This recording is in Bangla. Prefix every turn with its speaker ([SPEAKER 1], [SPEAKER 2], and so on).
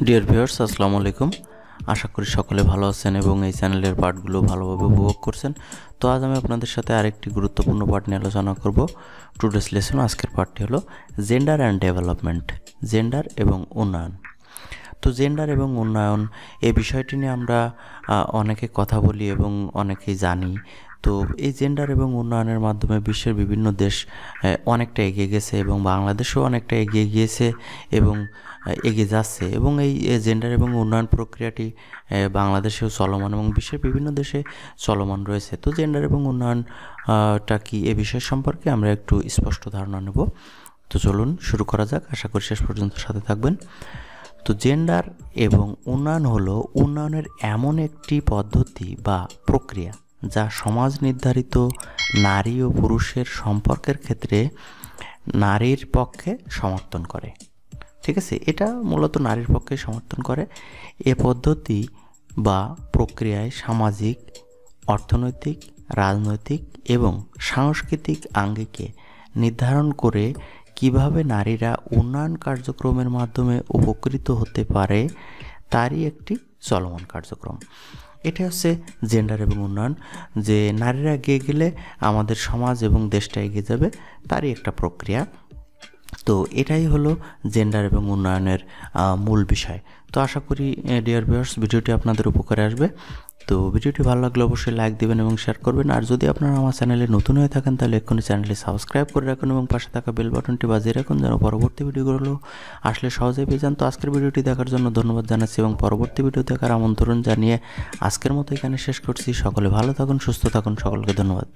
[SPEAKER 1] ডিয়ার ভিউয়ার্স, আসসালামু আলাইকুম। আশা করি সকলে ভালো আছেন এবং এই চ্যানেলের পার্টগুলো ভালোভাবে উপভোগ করছেন। তো আজ আমি আপনাদের সাথে আরেকটি গুরুত্বপূর্ণ পার্ট নিয়ে আলোচনা করব। টুডেস লেসন আজকের পার্টটি হলো জেন্ডার অ্যান্ড ডেভেলপমেন্ট, জেন্ডার এবং উন্নয়ন। তো জেন্ডার এবং উন্নয়ন এই বিষয়টি নিয়ে আমরা অনেকে কথা বলি এবং অনেকেই জানি। তো এই জেন্ডার এবং উন্নয়নের মাধ্যমে বিশ্বের বিভিন্ন দেশ অনেকটা এগিয়ে গেছে এবং বাংলাদেশও অনেকটা এগিয়ে গিয়েছে এবং এগিয়ে যাচ্ছে। এবং এই জেন্ডার এবং উন্নয়ন প্রক্রিয়াটি বাংলাদেশেও চলমান এবং বিশ্বের বিভিন্ন দেশে চলমান রয়েছে। তো জেন্ডার এবং উন্নয়নটা কি এ বিষয় সম্পর্কে আমরা একটু স্পষ্ট ধারণা নেব। তো চলুন শুরু করা যাক, আশা করি শেষ পর্যন্ত সাথে থাকবেন। তো জেন্ডার এবং উন্নয়ন হলো উন্নয়নের এমন একটি পদ্ধতি বা প্রক্রিয়া যা সমাজ নির্ধারিত নারী ও পুরুষের সম্পর্কের ক্ষেত্রে নারীর পক্ষে সমর্থন করে। ঠিক আছে, এটা মূলত নারীর পক্ষে সমর্থন করে। এ পদ্ধতি বা প্রক্রিয়ায় সামাজিক, অর্থনৈতিক, রাজনৈতিক এবং সাংস্কৃতিক আঙ্গিকে নির্ধারণ করে কিভাবে নারীরা উন্নয়ন কার্যক্রমের মাধ্যমে উপকৃত হতে পারে তারই একটি চলমান কার্যক্রম। এটা হচ্ছে জেন্ডার এবং উন্নয়ন, যে নারীরা এগিয়ে গেলে আমাদের সমাজ এবং দেশটা এগিয়ে যাবে, তারই একটা প্রক্রিয়া। তো এটাই হলো জেন্ডার এবং উন্নয়নের মূল বিষয়। তো আশা করি ডিয়ার ভিউয়ার্স, ভিডিওটি আপনাদের উপকারে আসবে। তো ভিডিওটি ভালো লাগলে অবশ্যই লাইক দিবেন এবং শেয়ার করবেন। আর যদি আপনারা আমার চ্যানেলে নতুন হয়ে থাকেন তাহলে এক্ষুনি চ্যানেলটি সাবস্ক্রাইব করে রাখুন এবং পাশে থাকা বেল বাটনটি বাজিয়ে রাখুন, যেন পরবর্তী ভিডিওগুলো আসলে সহজেই পেয়ে যান। তো আজকের ভিডিওটি দেখার জন্য ধন্যবাদ জানাচ্ছি এবং পরবর্তী ভিডিও দেখার আমন্ত্রণ জানিয়ে আজকের মতো এখানে শেষ করছি। সকলে ভালো থাকুন, সুস্থ থাকুন, সকলকে ধন্যবাদ।